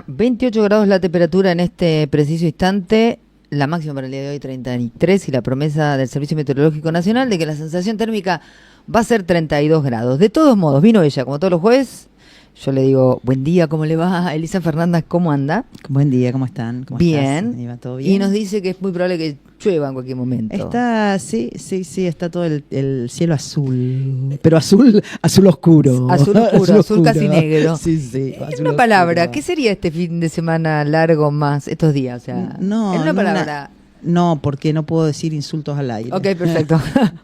28 grados la temperatura en este preciso instante, la máxima para el día de hoy 33 y la promesa del Servicio Meteorológico Nacional de que la sensación térmica va a ser 32 grados. De todos modos, vino ella, como todos los jueves. Yo le digo, buen día, ¿cómo le va? Elisa Fernández, ¿cómo anda? Buen día, ¿cómo están? ¿Cómo bien. estás? ¿Iba todo bien? Y nos dice que es muy probable que llueva en cualquier momento. Está, sí, está todo el cielo azul, pero azul oscuro. Azul casi negro. Sí. En una palabra, ¿qué sería este fin de semana largo más estos días? O sea, no, en una palabra. No, porque no puedo decir insultos al aire. Ok, perfecto.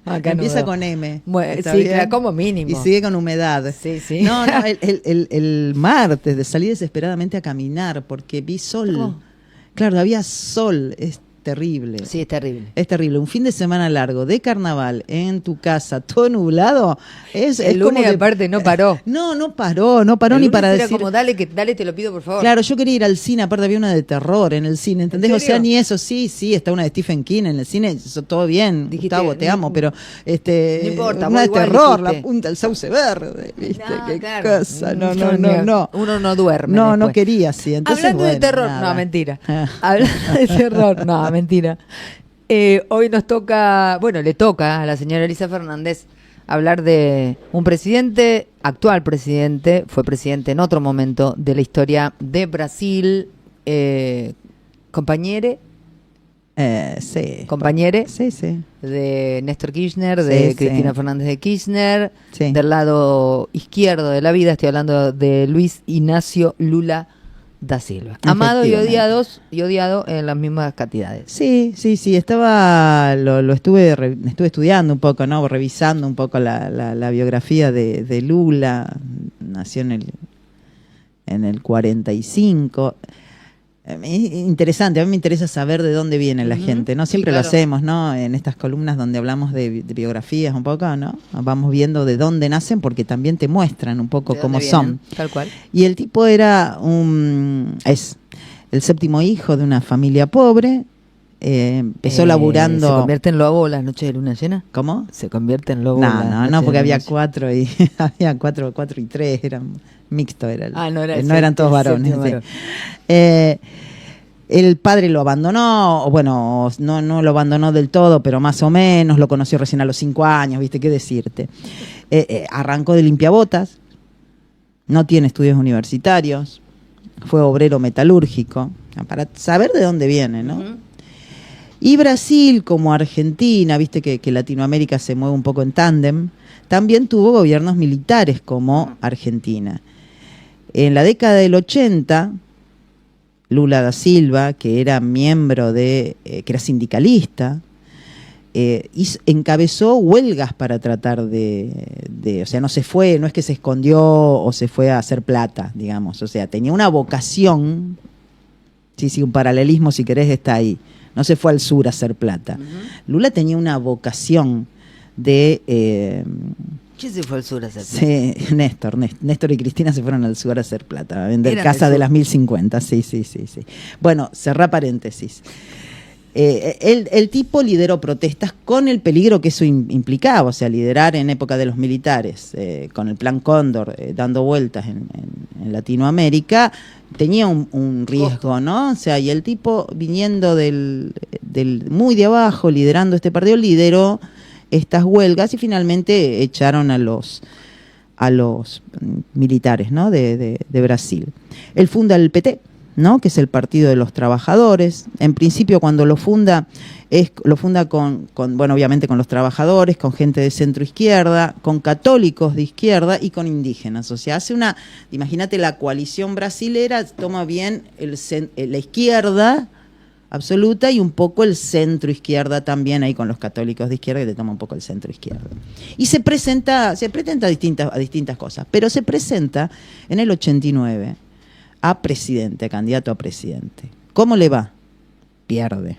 Acá empieza con M. Bueno, sí, bien? como mínimo. Y sigue con humedad. Sí. No, el martes salí desesperadamente a caminar porque vi sol. ¿Cómo? Claro, había sol. Es terrible. Sí, es terrible. Es terrible. Un fin de semana largo de carnaval en tu casa, todo nublado. El lunes aparte no paró. No paró ni para era decir. como dale, te lo pido por favor. Claro, yo quería ir al cine, aparte había una de terror en el cine, ¿entendés? ¿En O serio? sea, ni eso, sí, está una de Stephen King en el cine, eso, todo bien, Dijiste, Gustavo, te amo, pero no importa, una vos de igual terror, dijiste. La punta del sauce verde, ¿viste? No, Qué claro. cosa, no. Uno no duerme. No después. quería, sí. Entonces, Hablando de bueno, terror, nada. no, mentira. Hablando de terror, no, mentira. Hoy nos toca, bueno, le toca a la señora Elisa Fernández hablar de un presidente, actual presidente, fue presidente en otro momento de la historia de Brasil, compañere Sí. Sí. de Néstor Kirchner, Sí, de sí. Cristina Fernández de Kirchner, Sí. del lado izquierdo de la vida, estoy hablando de Luis Ignacio Lula da Silva. Amado y odiado en las mismas cantidades. Sí, lo estuve estudiando un poco, ¿no? Revisando un poco la biografía de Lula. Nació en el 45. Interesante, a mí me interesa saber de dónde viene la gente, ¿no? Siempre claro. lo hacemos, ¿no? En estas columnas donde hablamos de biografías un poco, ¿no? Vamos viendo de dónde nacen porque también te muestran un poco ¿De cómo dónde son. vienen? Tal cual. Y el tipo es el séptimo hijo de una familia pobre, empezó laburando... ¿Se convierte en lobo las noches de luna llena? ¿Cómo? ¿Se convierte en lobo las noches No, de porque había luna llena? 4 y había cuatro y 3, eran mixto, no era no eran todos varones. séptimo Sí. varón. El padre lo abandonó, o bueno, no lo abandonó del todo, pero más o menos, lo conoció recién a los 5 años, ¿viste? ¿Qué decirte? Arrancó de limpiabotas, no tiene estudios universitarios, fue obrero metalúrgico, para saber de dónde viene, ¿no? Ujú. Y Brasil, como Argentina, viste que Latinoamérica se mueve un poco en tándem, también tuvo gobiernos militares como Argentina. En la década del 80... Lula da Silva, que era miembro que era sindicalista, encabezó huelgas para tratar o sea, no es que se escondió o se fue a hacer plata, digamos, o sea, tenía una vocación, sí, un paralelismo si querés está ahí, no se fue al sur a hacer plata. Uh-huh. Lula tenía una vocación de... ¿Quién se fue al sur a hacer? Sí, Néstor y Cristina se fueron al sur a hacer plata, a vender Eran casa del de sur. las 1050, sí. Bueno, cerrá paréntesis. El tipo lideró protestas con el peligro que eso implicaba, o sea, liderar en época de los militares, con el Plan Cóndor dando vueltas en Latinoamérica, tenía un riesgo, ¿no? O sea, y el tipo viniendo del muy de abajo, liderando este partido, lideró estas huelgas y finalmente echaron a los militares, ¿no? de Brasil. Él funda el PT, ¿no? Que es el Partido de los Trabajadores. En principio, cuando lo funda con bueno, obviamente con los trabajadores, con gente de centro izquierda, con católicos de izquierda y con indígenas. O sea, imagínate la coalición brasilera, toma bien la izquierda absoluta y un poco el centro izquierda también, ahí con los católicos de izquierda que te toma un poco el centro izquierda. Y se presenta a distintas cosas, pero se presenta en el 89 a candidato a presidente. ¿Cómo le va? Pierde.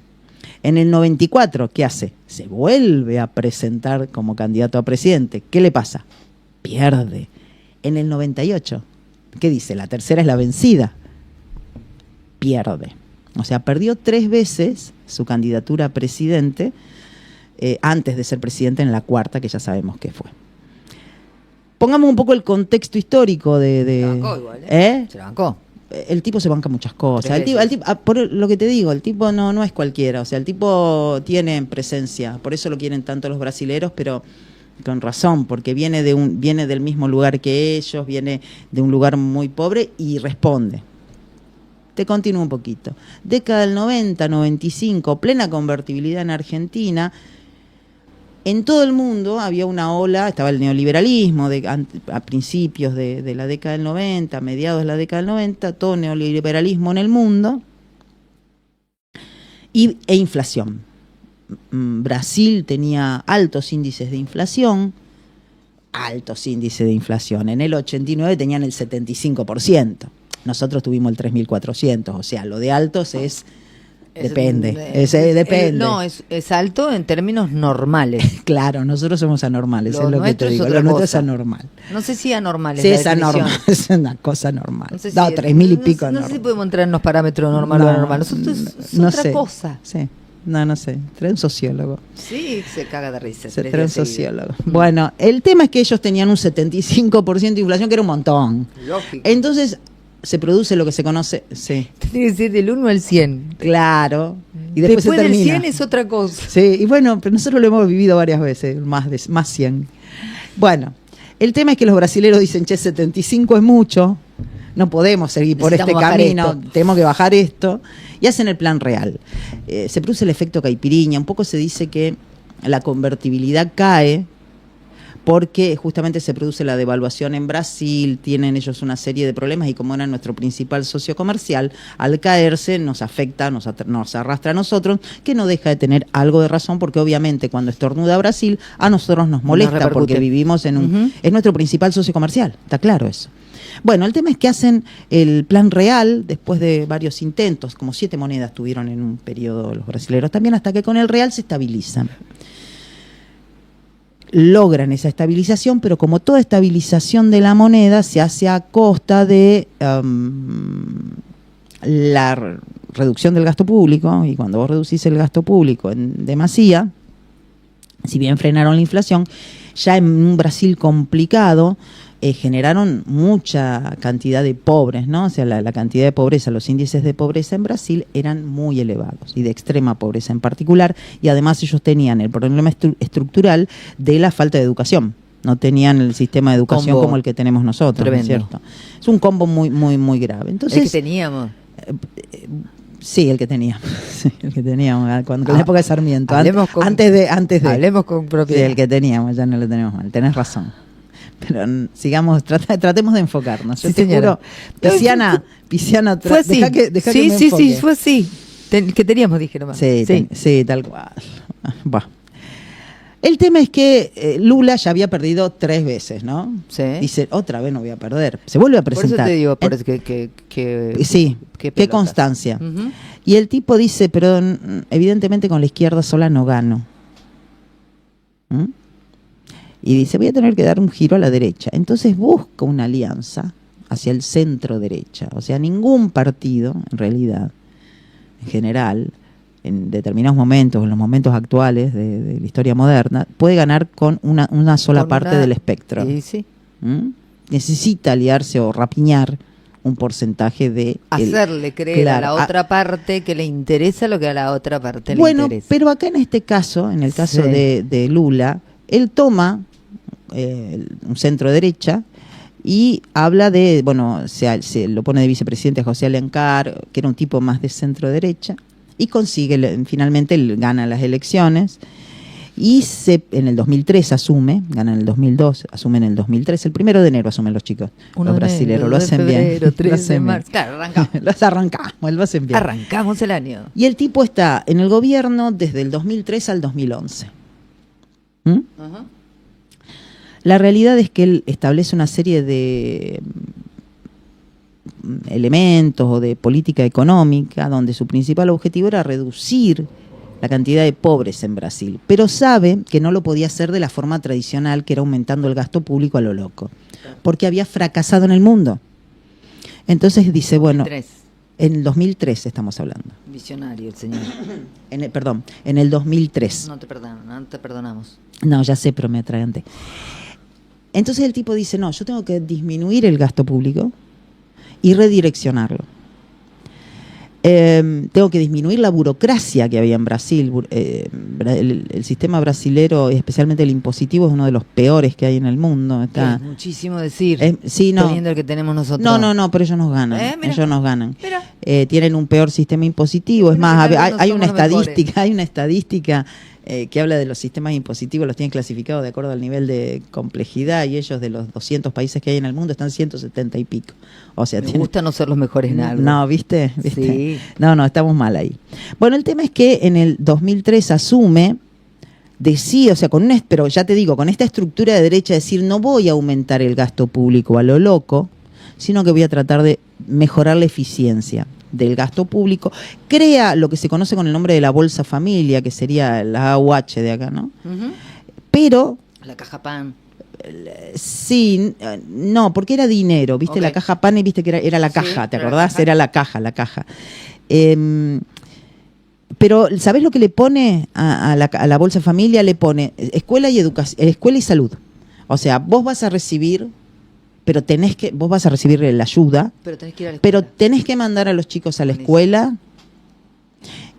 En el 94, ¿qué hace? Se vuelve a presentar como candidato a presidente. ¿Qué le pasa? Pierde. En el 98, ¿qué dice? La tercera es la vencida. Pierde. O sea, perdió 3 veces su candidatura a presidente antes de ser presidente en la cuarta, que ya sabemos que fue. Pongamos un poco el contexto histórico Se la bancó igual, ¿eh? Se la bancó. el tipo se banca muchas cosas. Por lo que te digo, el tipo no es cualquiera. O sea, el tipo tiene presencia. Por eso lo quieren tanto los brasileros, pero con razón, porque viene del mismo lugar que ellos, viene de un lugar muy pobre y responde. Te continúo un poquito. Década del 90, 95, plena convertibilidad en Argentina. En todo el mundo había una ola, estaba el neoliberalismo a principios de la década del 90, a mediados de la década del 90, todo neoliberalismo en el mundo e inflación. Brasil tenía altos índices de inflación. En el 89 tenían el 75%. Nosotros tuvimos el 3.400, o sea, lo de altos depende. No, es alto en términos normales. Claro, nosotros somos anormales, es lo que te digo. Lo nuestro es anormal. No sé si anormal es sí, la es definición. anormal, es una cosa normal. No sé si 3.000 y pico. No sé si podemos entrar en los parámetros normal o anormal. Nosotros es otra cosa. Sí. No sé. Trae un sociólogo. Sí, se caga de risa. Trae un sociólogo. Bueno, el tema es que ellos tenían un 75% de inflación, que era un montón. Lógico. Entonces se produce lo que se conoce. Sí. Tiene que ser del 1 al 100. Claro. Y después se termina. Del 100 es otra cosa. Sí, y bueno, pero nosotros lo hemos vivido varias veces, más 100. Bueno, el tema es que los brasileros dicen, 75 es mucho, no podemos seguir por este camino, tenemos que bajar esto, y hacen el plan real. Se produce el efecto caipiriña, un poco se dice que la convertibilidad cae porque justamente se produce la devaluación en Brasil, tienen ellos una serie de problemas y como era nuestro principal socio comercial, al caerse nos afecta, nos arrastra a nosotros, que no deja de tener algo de razón, porque obviamente cuando estornuda Brasil a nosotros nos molesta porque vivimos en es nuestro principal socio comercial, está claro eso. Bueno, el tema es que hacen el plan real después de varios intentos, como 7 monedas tuvieron en un periodo los brasileños también, hasta que con el real se estabilizan. Logran esa estabilización, pero como toda estabilización de la moneda se hace a costa de la reducción del gasto público, y cuando vos reducís el gasto público en demasía, si bien frenaron la inflación, ya en un Brasil complicado, generaron mucha cantidad de pobres, ¿no? O sea, la cantidad de pobreza, los índices de pobreza en Brasil eran muy elevados, y de extrema pobreza en particular, y además ellos tenían el problema estructural de la falta de educación. No tenían el sistema de educación como el que tenemos nosotros, ¿no es cierto? Es un combo muy, muy, muy grave. Entonces, ¿el que teníamos? Sí, el que teníamos. Sí, el que teníamos cuando en la época de Sarmiento. Antes de. Hablemos con propiedad. Sí, el que teníamos, ya no lo tenemos mal. Tenés razón. Pero sigamos, tratemos de enfocarnos. Yo sí, te juro, Pisciana, fue así. Deja que me enfoque. Sí, fue así. Que teníamos, dije nomás. Sí, tal cual. Bah. El tema es que Lula ya había perdido 3 veces, ¿no? Sí. Dice, otra vez no voy a perder. Se vuelve a presentar. Por eso te digo, sí, qué constancia. Uh-huh. Y el tipo dice, pero evidentemente con la izquierda sola no gano. ¿Mm? Y dice, voy a tener que dar un giro a la derecha. Entonces busca una alianza hacia el centro derecha. O sea, ningún partido, en realidad, en general, en determinados momentos, en los momentos actuales de la historia moderna, puede ganar con una sola parte del espectro. Sí. Necesita aliarse o rapiñar un porcentaje de... Hacerle creer a la otra parte que le interesa lo que a la otra parte le interesa. Bueno, pero acá en este caso, en el caso de Lula, él toma un centro derecha y habla de, se lo pone de vicepresidente a José Alencar, que era un tipo más de centro derecha, y consigue, finalmente él gana las elecciones y en el 2003 asume, gana en el 2002, asume en el 2003, el 1 de enero asumen los chicos, los brasileños, lo hacen bien. 3 de marzo. Claro, arrancamos, lo hacen bien. Arrancamos el año. Y el tipo está en el gobierno desde el 2003 al 2011. Uh-huh. La realidad es que él establece una serie de elementos o de política económica donde su principal objetivo era reducir la cantidad de pobres en Brasil, pero sabe que no lo podía hacer de la forma tradicional, que era aumentando el gasto público a lo loco, porque había fracasado en el mundo. Entonces dice, bueno, en el 2003 estamos hablando. Visionario el señor. En el 2003. No te perdonamos. No, ya sé, pero me atraganté. Entonces el tipo dice, no, yo tengo que disminuir el gasto público y redireccionarlo. Tengo que disminuir la burocracia que había en Brasil. El sistema brasilero, especialmente el impositivo, es uno de los peores que hay en el mundo. Está, es muchísimo decir, sí, no, teniendo el que tenemos nosotros. No, pero ellos nos ganan. Mira, ellos nos ganan. Mira. Tienen un peor sistema impositivo. Es más, hay una estadística que habla de los sistemas impositivos, los tienen clasificados de acuerdo al nivel de complejidad, y ellos, de los 200 países que hay en el mundo, están 170 y pico. O sea, me gusta no ser los mejores en algo. No, ¿viste? Sí. No, estamos mal ahí. Bueno, el tema es que en el 2003 asume, decía, o sea, pero ya te digo, con esta estructura de derecha, decir, no voy a aumentar el gasto público a lo loco, sino que voy a tratar de mejorar la eficiencia del gasto público. Crea lo que se conoce con el nombre de la Bolsa Familia, que sería la AUH de acá, ¿no? Uh-huh. Pero... la caja PAN. Sí, no, porque era dinero, ¿viste? Okay. La caja PAN, y viste que era la caja, ¿te acordás? Era la caja. Pero, ¿sabés lo que le pone a la Bolsa Familia? Le pone escuela y educación, escuela y salud. O sea, vos vas a recibir, vos vas a recibir la ayuda, pero tenés que mandar a los chicos a la escuela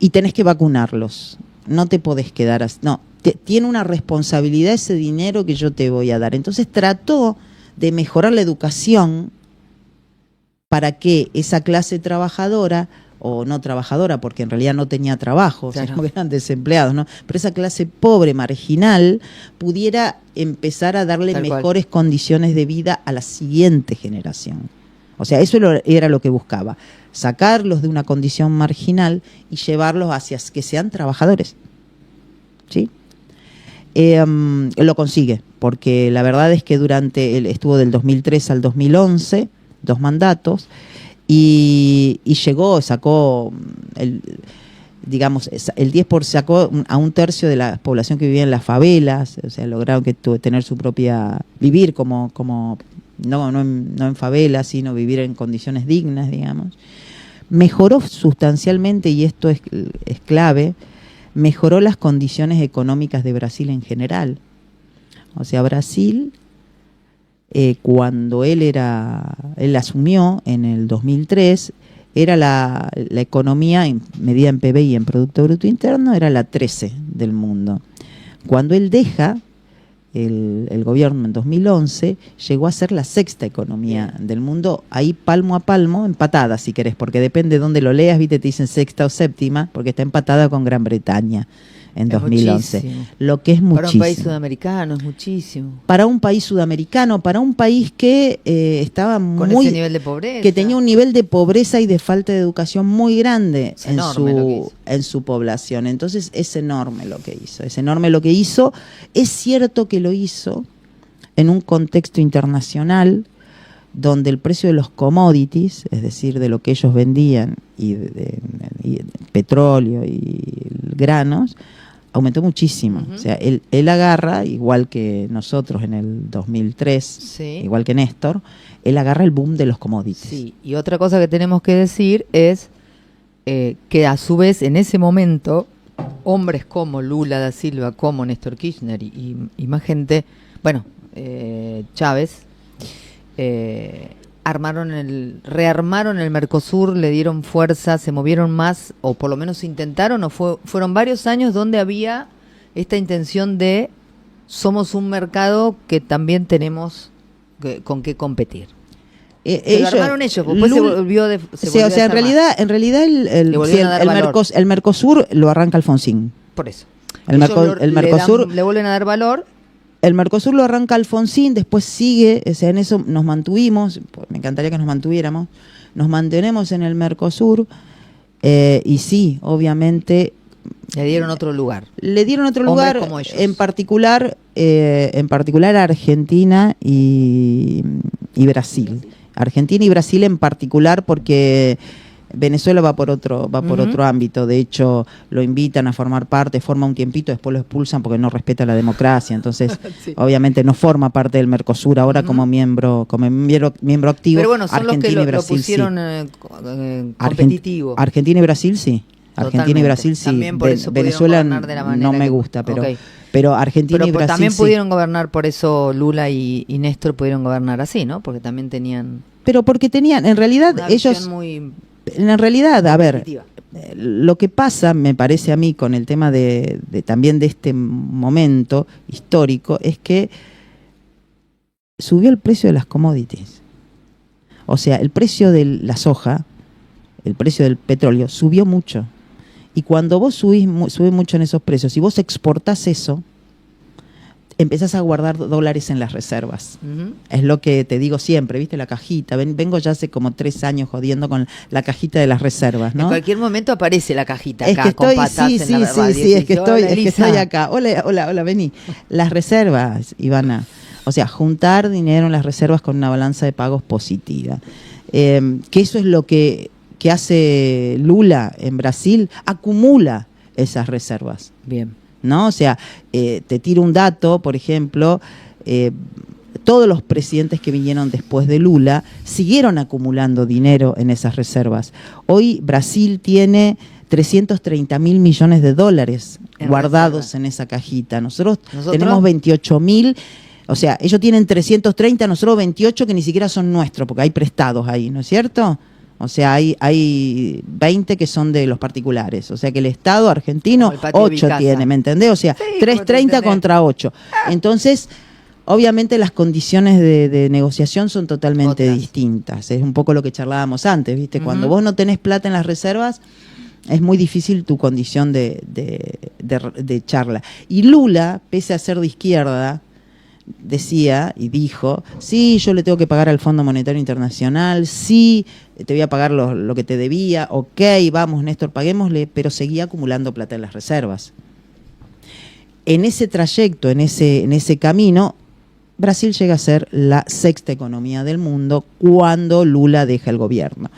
y tenés que vacunarlos. No te podés quedar así. No, tiene una responsabilidad ese dinero que yo te voy a dar. Entonces trató de mejorar la educación para que esa clase trabajadora, o no trabajadora, porque en realidad no tenía trabajo, claro, sino que eran desempleados, ¿no? Pero esa clase pobre, marginal, pudiera empezar a darle mejores condiciones de vida a la siguiente generación. O sea, eso era lo que buscaba, sacarlos de una condición marginal y llevarlos hacia que sean trabajadores. ¿Sí? Lo consigue, porque la verdad es que estuvo del 2003 al 2011, 2 mandatos, y sacó el 10%, sacó a 1/3 de la población que vivía en las favelas. O sea, lograron tener su propia, vivir como no en favelas, sino vivir en condiciones dignas, digamos. Mejoró sustancialmente, y esto es clave, mejoró las condiciones económicas de Brasil en general. O sea, Brasil, cuando él asumió en el 2003, era la economía medida en PBI y en Producto Bruto Interno, era la 13 del mundo. Cuando él deja el gobierno en 2011, llegó a ser la 6ª economía del mundo, ahí palmo a palmo, empatada si querés, porque depende de dónde lo leas, viste, te dicen 6ª o 7ª, porque está empatada con Gran Bretaña en 2011. Muchísimo. Lo que es muchísimo. Para un país sudamericano es muchísimo. Para un país sudamericano, para un país que estaba con ese nivel de pobreza, que tenía un nivel de pobreza y de falta de educación muy grande en su población. Entonces es enorme lo que hizo. Es cierto que lo hizo en un contexto internacional donde el precio de los commodities, es decir, de lo que ellos vendían, y de petróleo y granos, aumentó muchísimo. Uh-huh. O sea, él agarra, igual que nosotros en el 2003, sí, igual que Néstor, él agarra el boom de los commodities. Sí, y otra cosa que tenemos que decir es que a su vez en ese momento hombres como Lula da Silva, como Néstor Kirchner y más gente, bueno, Chávez, rearmaron el Mercosur, le dieron fuerza, se movieron más, o por lo menos intentaron, fueron varios años donde había esta intención de somos un mercado que también tenemos con qué competir. Lo armaron ellos, después se volvió en realidad el Mercosur lo arranca Alfonsín. Por eso. El Mercosur le vuelven a dar valor. El Mercosur lo arranca Alfonsín, después sigue, o sea, en eso nos mantuvimos, me encantaría que nos mantuviéramos, nos mantenemos en el Mercosur, y sí, obviamente... Le dieron otro lugar. En particular Argentina y Brasil. Argentina y Brasil en particular, porque Venezuela va por otro ámbito. De hecho, lo invitan a formar parte, forma un tiempito, después lo expulsan porque no respeta la democracia. Entonces, sí, obviamente no forma parte del Mercosur ahora como miembro activo. Pero bueno, son Argentina los que lo pusieron competitivo. Argentina y Brasil sí. Totalmente. Argentina y Brasil sí. También por eso Venezuela no me gusta, pero Argentina y Brasil también sí. Pudieron gobernar, por eso Lula y Néstor pudieron gobernar así, ¿no? Porque también tenían pero porque tenían, en realidad, Una ellos... visión muy En realidad, a ver, positiva. lo que pasa, me parece a mí, con el tema de también de este momento histórico, es que subió el precio de las commodities. O sea, el precio de la soja, el precio del petróleo, subió mucho. Y cuando vos subís mucho en esos precios, y vos exportás eso, empezás a guardar dólares en las reservas. Ujú. Es lo que te digo siempre, ¿viste? La cajita. Vengo ya hace como 3 años jodiendo con la cajita de las reservas, ¿no? En cualquier momento aparece la cajita Es acá que estoy, con patas sí, en sí, la sí, radio. sí, es que Hola, Elisa. estoy acá. Hola, vení. Las reservas, Ivana. O sea, juntar dinero en las reservas con una balanza de pagos positiva. Que eso es lo que hace Lula en Brasil, acumula esas reservas. Bien. ¿No? O sea, te tiro un dato, por ejemplo, todos los presidentes que vinieron después de Lula siguieron acumulando dinero en esas reservas. Hoy Brasil tiene 330.000 millones de dólares En guardados reserva. en esa cajita. Nosotros ¿Nosotros? tenemos 28.000, o sea, ellos tienen 330, nosotros 28 que ni siquiera son nuestros, porque hay prestados ahí, ¿no es cierto? O sea, hay 20 que son de los particulares. O sea que el Estado argentino Como el patio de mi 8 casa. tiene, ¿me entendés? O sea, Sí, ¿cómo te 330 entendés? contra 8. Entonces, obviamente las condiciones de negociación son totalmente Otras. distintas. Es un poco lo que charlábamos antes, ¿viste? Ujú. Cuando vos no tenés plata en las reservas, es muy difícil tu condición de charla. Y Lula, pese a ser de izquierda, decía y dijo, sí, yo le tengo que pagar al Fondo Monetario Internacional, sí, te voy a pagar lo que te debía, ok, vamos Néstor, paguémosle, pero seguía acumulando plata en las reservas. En ese trayecto, en ese camino, Brasil llega a ser la 6ª economía del mundo cuando Lula deja el gobierno.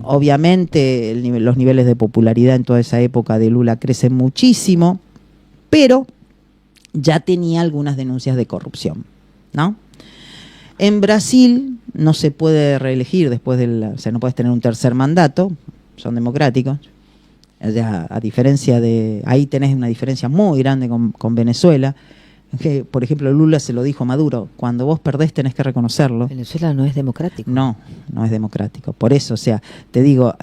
Obviamente los niveles de popularidad en toda esa época de Lula crecen muchísimo, pero ya tenía algunas denuncias de corrupción, ¿no? En Brasil no se puede reelegir después o sea, no puedes tener un tercer mandato, son democráticos. O sea, a diferencia ahí tenés una diferencia muy grande con Venezuela, que, por ejemplo, Lula se lo dijo a Maduro, cuando vos perdés tenés que reconocerlo. Venezuela no es democrático. No es democrático. Por eso, o sea, te digo,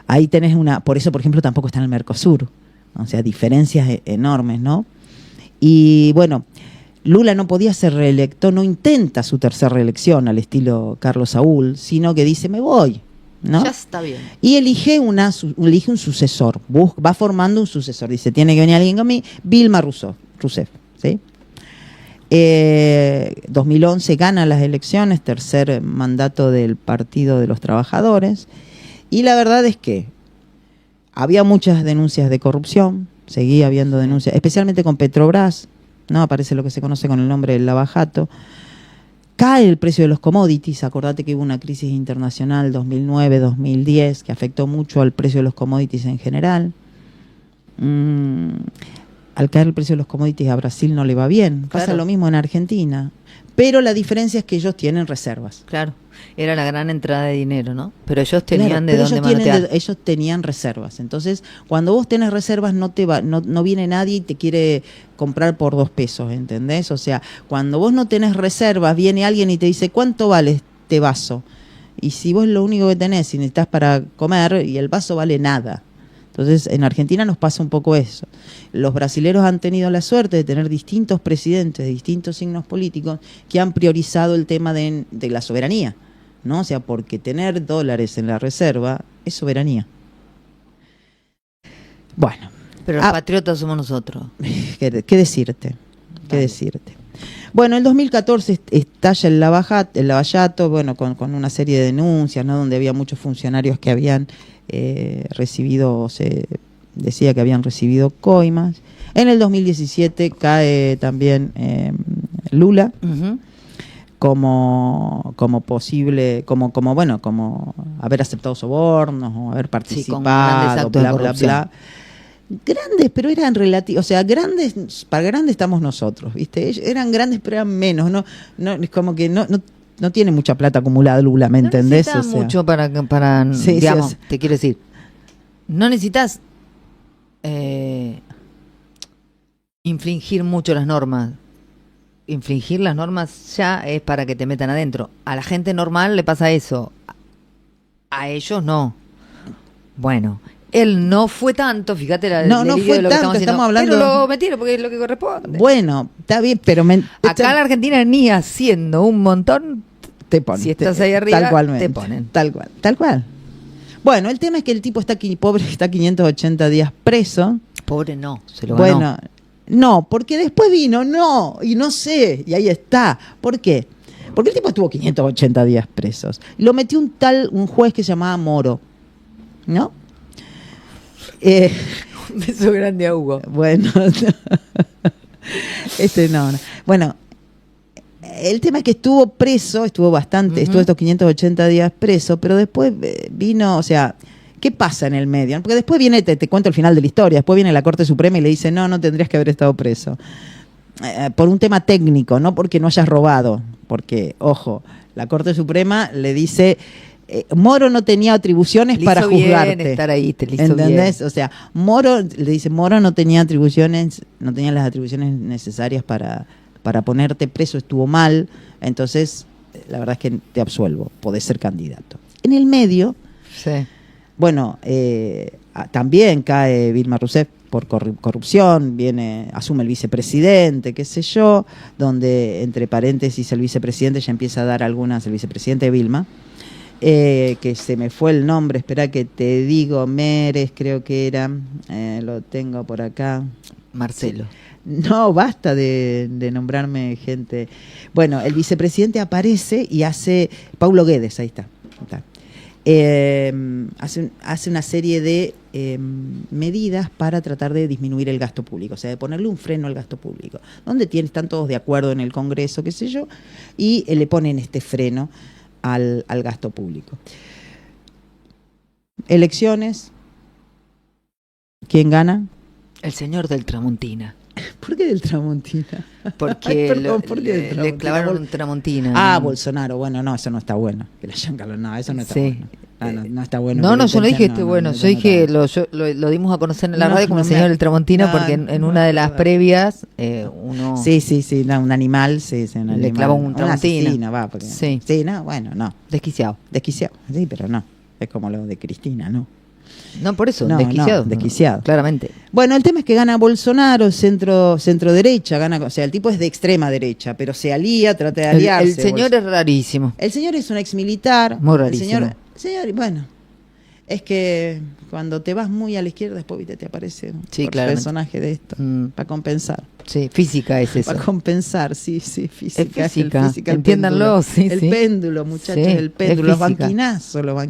ahí tenés por eso, por ejemplo, tampoco está en el Mercosur. O sea, diferencias enormes, ¿no? Y bueno, Lula no podía ser reelecto, no intenta su tercera reelección al estilo Carlos Saúl, sino que dice, me voy, ¿no? Ya está bien. Y elige un sucesor, va formando un sucesor. Dice, tiene que venir alguien conmigo, Dilma Rousseff, ¿sí? 2011 gana las elecciones, tercer mandato del Partido de los Trabajadores, y la verdad es que había muchas denuncias de corrupción, seguía habiendo denuncias, especialmente con Petrobras, ¿no? Aparece lo que se conoce con el nombre del lavajato. Cae el precio de los commodities, acordate que hubo una crisis internacional 2009-2010 que afectó mucho al precio de los commodities en general. Al caer el precio de los commodities a Brasil no le va bien. Pasa Claro. lo mismo en Argentina. Pero la diferencia es que ellos tienen reservas. Claro. Era la gran entrada de dinero, ¿no? Pero ellos tenían Claro, de pero dónde ellos manotear. ellos tenían reservas. Entonces, cuando vos tenés reservas, no viene nadie y te quiere comprar por 2 pesos, ¿entendés? O sea, cuando vos no tenés reservas, viene alguien y te dice, ¿cuánto vale este vaso? Y si vos lo único que tenés y necesitas para comer, y el vaso vale nada. Entonces, en Argentina nos pasa un poco eso. Los brasileros han tenido la suerte de tener distintos presidentes de distintos signos políticos que han priorizado el tema de la soberanía, ¿no? O sea, porque tener dólares en la reserva es soberanía. Bueno, Pero los patriotas somos nosotros. ¿qué decirte? ¿Qué decirte? Bueno, en 2014 estalla el lavallato, bueno, con una serie de denuncias, ¿no? Donde había muchos funcionarios que habían recibido, se decía que habían recibido coimas. En el 2017 cae también Lula. Uh-huh. Como posible, como haber aceptado sobornos o haber Sí, con participado, grandes actos de bla, bla, corrupción. bla. Grandes, pero eran relativos, o sea, grandes, para grandes estamos nosotros, ¿viste? Eran grandes, pero eran menos, no es como que no tiene mucha plata acumulada Lula, ¿me entendés? No necesitas O sea, mucho para Sí, digamos, sí, te quiero decir, no necesitas infringir mucho las normas. infringir las normas ya es para que te metan adentro. A la gente normal le pasa eso. A ellos no. Bueno, él no fue tanto, fíjate no fue de lo tanto, que estamos hablando. Pero lo metieron porque es lo que corresponde. Bueno, está bien, pero acá en la Argentina ni haciendo un montón te ponen. Si estás ahí arriba, te ponen. Tal cual. Bueno, el tema es que el tipo pobre, está 580 días preso. Pobre no, se lo ganó. Bueno, no, porque después vino, y no sé, y ahí está. ¿Por qué? Porque el tipo estuvo 580 días presos. Lo metió un juez que se llamaba Moro, ¿no? Un beso grande a Hugo. Bueno, no. Bueno, el tema es que estuvo preso, estuvo estos 580 días preso, pero después vino, o sea, ¿qué pasa en el medio? Porque después viene, te cuento el final de la historia, después viene la Corte Suprema y le dice, no tendrías que haber estado preso. Por un tema técnico, no porque no hayas robado, porque, ojo, la Corte Suprema le dice... Moro no tenía atribuciones para juzgarte. Bien estar ahí, te ¿entendés? Bien. O sea, Moro no tenía las atribuciones necesarias para ponerte preso, estuvo mal, entonces la verdad es que te absuelvo, podés ser candidato. En el medio, sí. Bueno, también cae Dilma Rousseff por corrupción, asume el vicepresidente, qué sé yo, donde entre paréntesis el vicepresidente ya empieza a dar algunas, el vicepresidente Vilma, que se me fue el nombre, espera que te digo, Meres creo que era, lo tengo por acá. Marcelo. No, basta de nombrarme gente. Bueno, el vicepresidente aparece y hace, Paulo Guedes, ahí está. Hace una serie de medidas para tratar de disminuir el gasto público, o sea, de ponerle un freno al gasto público, donde están todos de acuerdo en el Congreso, qué sé yo, y le ponen este freno al gasto público. Elecciones, ¿quién gana? El señor del Tramontina. ¿Por qué del Tramontina? Porque Ay, perdón, ¿por qué del Tramontina? le clavaron un Tramontina. Bolsonaro. Bueno, no, eso no está bueno. Que la hayan no, eso no está sí. bueno. No está bueno. No, yo no dije esto bueno. Yo dije, lo dimos a conocer en la radio como el señor del Tramontina, porque en una de las previas, uno... Sí, un animal, un animal. Le clavó un Tramontina. Sí, no, bueno, no. Desquiciado. Sí, pero no. Es como lo de Cristina, ¿no? No, por eso, no, desquiciado. No, desquiciado. Claramente. Bueno, el tema es que gana Bolsonaro, centro derecha, o sea, el tipo es de extrema derecha, pero se alía, trata de aliarse. El señor es rarísimo. El señor es un exmilitar. Muy rarísimo. El señor, bueno, es que cuando te vas muy a la izquierda, después te aparece un personaje de esto, para compensar. Sí, física es eso. Para compensar, sí, física. Es física. El Entiéndanlo, péndulo. El péndulo, muchachos, el péndulo. Los banquinazos. Pero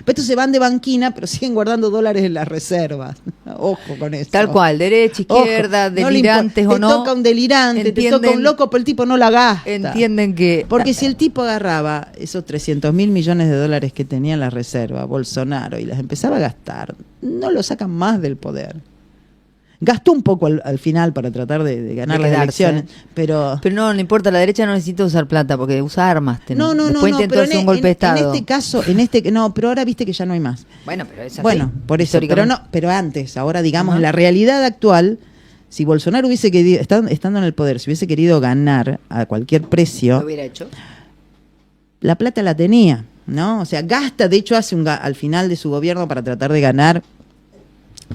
estos se van de banquina, pero siguen guardando dólares en las reservas. Ojo con eso. Tal cual, derecha, izquierda, delirantes o no. Te toca un delirante, te toca un loco, pero el tipo no la gasta. Entienden que... Porque si el tipo agarraba esos 300.000 millones de dólares que tenía en la reserva, Bolsonaro, y las empezaba a gastar, no lo sacan más del poder. Gastó un poco al final para tratar de ganar las elecciones, pero no importa, la derecha no necesita usar plata porque usa armas. Después intentó hacer un golpe de Estado. En este caso, pero ahora viste que ya no hay más. Bueno, pero es así. Bueno, por eso, pero antes, ahora digamos, en la realidad actual, si Bolsonaro hubiese querido, estando en el poder, si hubiese querido ganar a cualquier precio, lo hubiera hecho. La plata la tenía, ¿no? O sea, gasta, de hecho hace al final de su gobierno para tratar de ganar,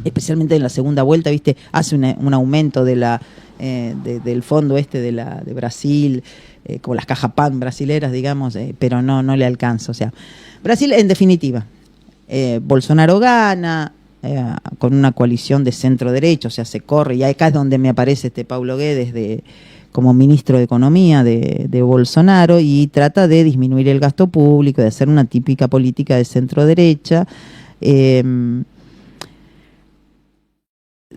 especialmente en la segunda vuelta, ¿viste? Hace un aumento del fondo de Brasil, como las cajas PAN brasileras, digamos, pero no le alcanza. O sea, Brasil, en definitiva, Bolsonaro gana con una coalición de centro-derecha, o sea, se corre, y acá es donde me aparece Paulo Guedes como ministro de Economía de Bolsonaro, y trata de disminuir el gasto público, de hacer una típica política de centro-derecha,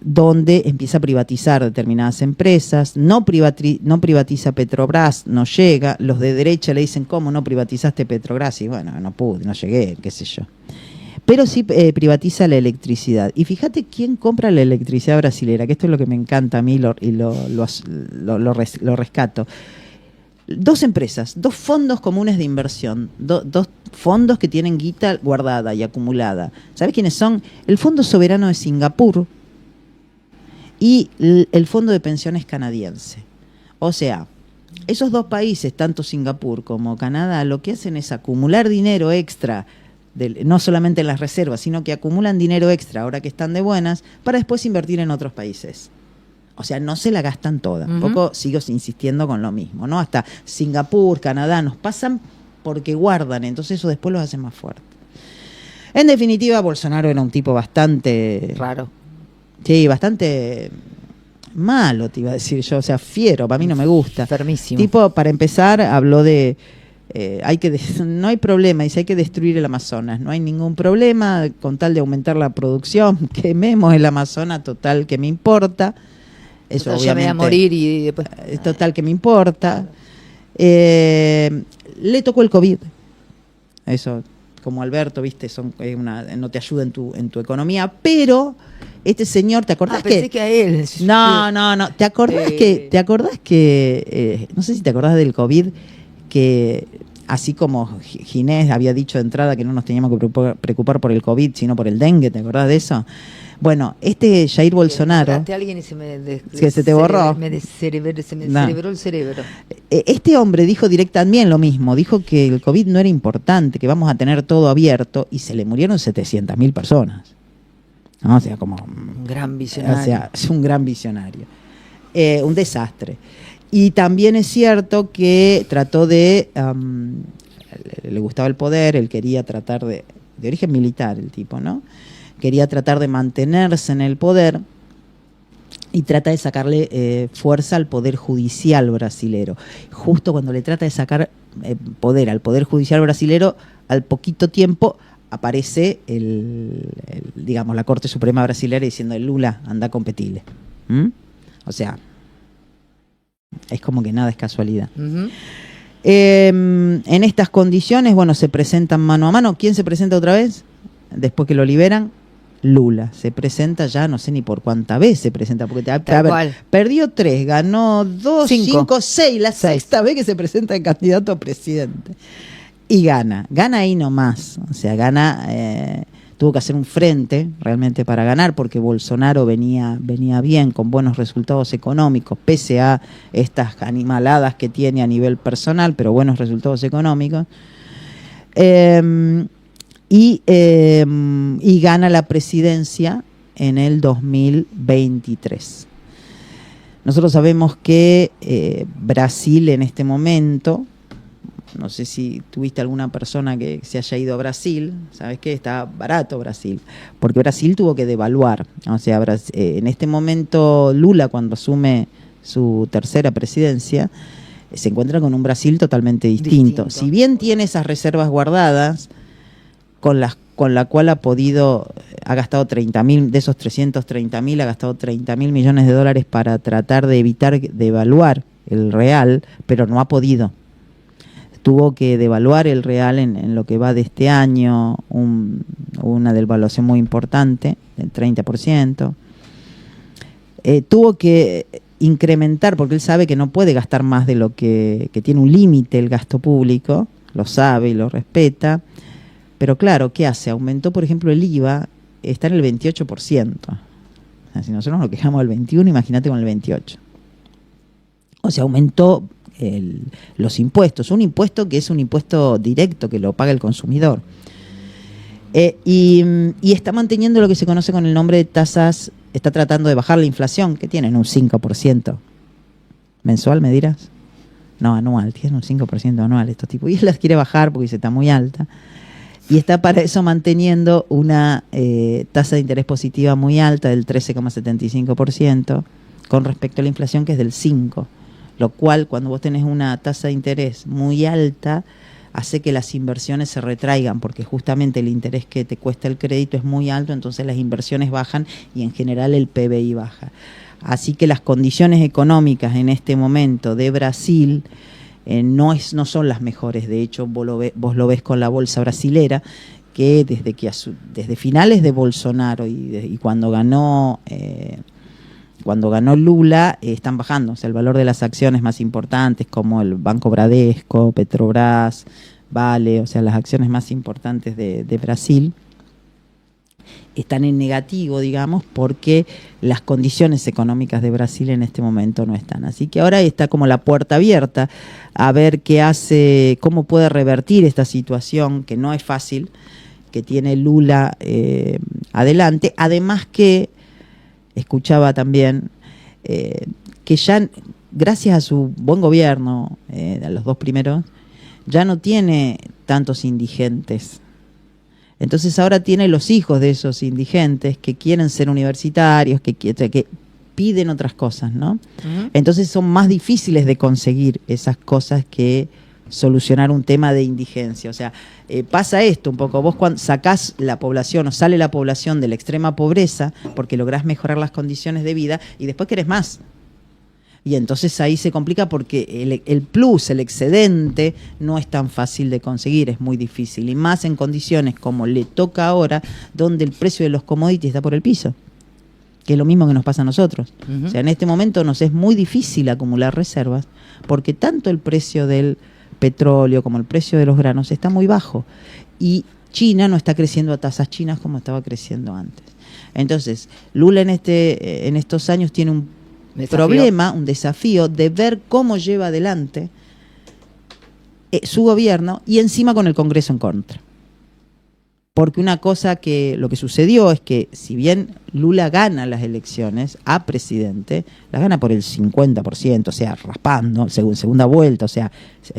donde empieza a privatizar determinadas empresas, no privatiza Petrobras, no llega, los de derecha le dicen, ¿cómo no privatizaste Petrobras? Y bueno, no pude, no llegué, qué sé yo. Pero sí privatiza la electricidad. Y fíjate quién compra la electricidad brasilera, que esto es lo que me encanta a mí y lo rescato. Dos empresas, dos fondos comunes de inversión, dos fondos que tienen guita guardada y acumulada. ¿Sabes quiénes son? El Fondo Soberano de Singapur y el Fondo de Pensiones Canadiense. O sea, esos dos países, tanto Singapur como Canadá, lo que hacen es acumular dinero extra, no solamente en las reservas, sino que acumulan dinero extra ahora que están de buenas, para después invertir en otros países. O sea, no se la gastan toda. Un poco sigo insistiendo con lo mismo, ¿no? Hasta Singapur, Canadá, nos pasan porque guardan, entonces eso después los hace más fuertes. En definitiva, Bolsonaro era un tipo bastante... Raro. Sí, bastante malo, te iba a decir yo, o sea, fiero, para mí no me gusta. Enfermísimo. Tipo, para empezar, habló de... no hay problema, dice, hay que destruir el Amazonas. No hay ningún problema, con tal de aumentar la producción, quememos el Amazonas, total que me importa. Eso Total, obviamente, ya me voy a morir y después... total que me importa. Le tocó el COVID. Eso, como Alberto, viste, no te ayuda en tu economía, pero este señor, ¿te acordás pensé que a él? No, ¿te acordás que no sé si te acordás del COVID, que así como Ginés había dicho de entrada que no nos teníamos que preocupar por el COVID, sino por el dengue, ¿te acordás de eso? Bueno, Jair Bolsonaro... A alguien y se te borró. Se me descerebró el cerebro. Este hombre dijo directamente lo mismo, dijo que el COVID no era importante, que vamos a tener todo abierto, y se le murieron 700.000 personas. ¿No? O sea, como... Un gran visionario. O sea, es un gran visionario. Un desastre. Y también es cierto que trató de... le gustaba el poder, él quería tratar de origen militar el tipo, ¿no? Quería tratar de mantenerse en el poder y trata de sacarle fuerza al poder judicial brasilero. Justo cuando le trata de sacar poder al poder judicial brasilero, al poquito tiempo aparece digamos, la Corte Suprema brasilera diciendo: Lula, anda a competirle. O sea, es como que nada es casualidad. En estas condiciones, bueno, se presentan mano a mano. ¿Quién se presenta otra vez? Después que lo liberan, Lula se presenta ya, no sé ni por cuánta vez se presenta, porque perdió 3, ganó 2, 5, 6, la sexta vez que se presenta de candidato a presidente. Y gana ahí nomás, o sea, tuvo que hacer un frente realmente para ganar, porque Bolsonaro venía bien, con buenos resultados económicos, pese a estas animaladas que tiene a nivel personal, pero buenos resultados económicos. Y gana la presidencia en el 2023. Nosotros sabemos que Brasil en este momento, no sé si tuviste alguna persona que se haya ido a Brasil, ¿sabes qué? Está barato Brasil, porque Brasil tuvo que devaluar. O sea, en este momento Lula, cuando asume su tercera presidencia, se encuentra con un Brasil totalmente distinto. Si bien tiene esas reservas guardadas, con la cual ha gastado 30.000, de esos 330.000, ha gastado 30.000 millones de dólares para tratar de evitar devaluar el real, pero no ha podido. Tuvo que devaluar el real en lo que va de este año, una devaluación muy importante, del 30%. Tuvo que incrementar, porque él sabe que no puede gastar más de lo que tiene un límite el gasto público, lo sabe y lo respeta. Pero claro, ¿qué hace? Aumentó, por ejemplo, el IVA, está en el 28%. O sea, si nosotros nos quejamos del 21, imagínate con el 28. O sea, aumentó los impuestos. Un impuesto que es un impuesto directo, que lo paga el consumidor. Y está manteniendo lo que se conoce con el nombre de tasas, está tratando de bajar la inflación, que tienen un 5%. ¿Mensual, me dirás? No, anual, tienen un 5% anual estos tipos. Y él las quiere bajar porque dice está muy alta. Y está para eso manteniendo una tasa de interés positiva muy alta del 13,75% con respecto a la inflación, que es del 5%. Lo cual, cuando vos tenés una tasa de interés muy alta, hace que las inversiones se retraigan, porque justamente el interés que te cuesta el crédito es muy alto, entonces las inversiones bajan y en general el PBI baja. Así que las condiciones económicas en este momento de Brasil no son las mejores. De hecho, vos lo ves con la bolsa brasilera, que desde finales de Bolsonaro y cuando ganó Lula, están bajando. O sea, el valor de las acciones más importantes, como el Banco Bradesco, Petrobras, Vale, o sea, las acciones más importantes de Brasil, están en negativo, digamos, porque las condiciones económicas de Brasil en este momento no están. Así que ahora está como la puerta abierta a ver qué hace, cómo puede revertir esta situación, que no es fácil, que tiene Lula adelante. Además que, escuchaba también, que ya, gracias a su buen gobierno, a los 2 primeros, ya no tiene tantos indigentes. Entonces ahora tiene los hijos de esos indigentes que quieren ser universitarios, que piden otras cosas, ¿no? Uh-huh. Entonces son más difíciles de conseguir esas cosas que solucionar un tema de indigencia. O sea, pasa esto un poco, vos cuando sacás la población o sale la población de la extrema pobreza porque lográs mejorar las condiciones de vida y después querés más. Y entonces ahí se complica porque el plus, el excedente, no es tan fácil de conseguir, es muy difícil. Y más en condiciones como le toca ahora, donde el precio de los commodities está por el piso, que es lo mismo que nos pasa a nosotros. Uh-huh. O sea, en este momento nos es muy difícil acumular reservas, porque tanto el precio del petróleo como el precio de los granos está muy bajo. Y China no está creciendo a tasas chinas como estaba creciendo antes. Entonces, Lula en estos años tiene un problema, un desafío de ver cómo lleva adelante su gobierno y encima con el Congreso en contra. Porque una cosa que lo que sucedió es que si bien Lula gana las elecciones a presidente, las gana por el 50%, o sea, raspando, segunda vuelta, o sea,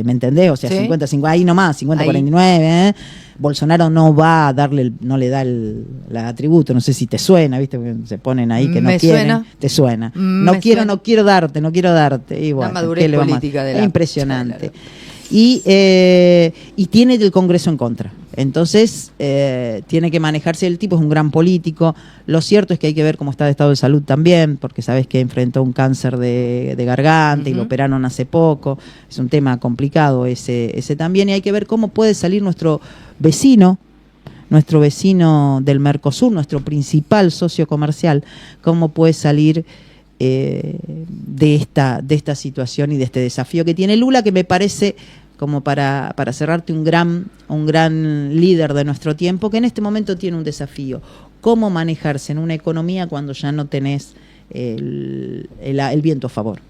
¿me entendés? O sea, ¿sí? 50-50, ahí nomás, 50-49, Bolsonaro no va a darle, no le da el atributo, no sé si te suena, ¿viste? Porque se ponen ahí que no quieren, suena. Te suena. No quiero darte. Y bueno, la madurez política de la... Es impresionante. Y tiene el Congreso en contra. Entonces, tiene que manejarse. El tipo es un gran político. Lo cierto es que hay que ver cómo está de estado de salud también, porque sabes que enfrentó un cáncer de garganta, uh-huh, y lo operaron hace poco. Es un tema complicado ese también. Y hay que ver cómo puede salir nuestro vecino del Mercosur, nuestro principal socio comercial, cómo puede salir de esta situación y de este desafío que tiene Lula, que me parece, como para cerrarte, un gran líder de nuestro tiempo, que en este momento tiene un desafío: cómo manejarse en una economía cuando ya no tenés el viento a favor.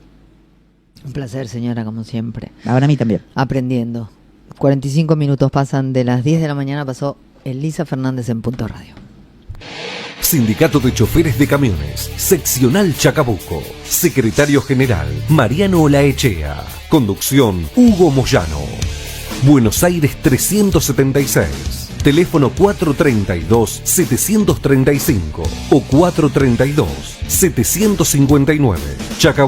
Un placer, señora, como siempre. Ahora a mí también. Aprendiendo. 45 minutos pasan de las 10 de la mañana, pasó Elisa Fernández en Punto Radio. Sindicato de Choferes de Camiones, Seccional Chacabuco. Secretario General, Mariano Olaechea. Conducción, Hugo Moyano. Buenos Aires 376. Teléfono 432-735 o 432-759. Chacabuco.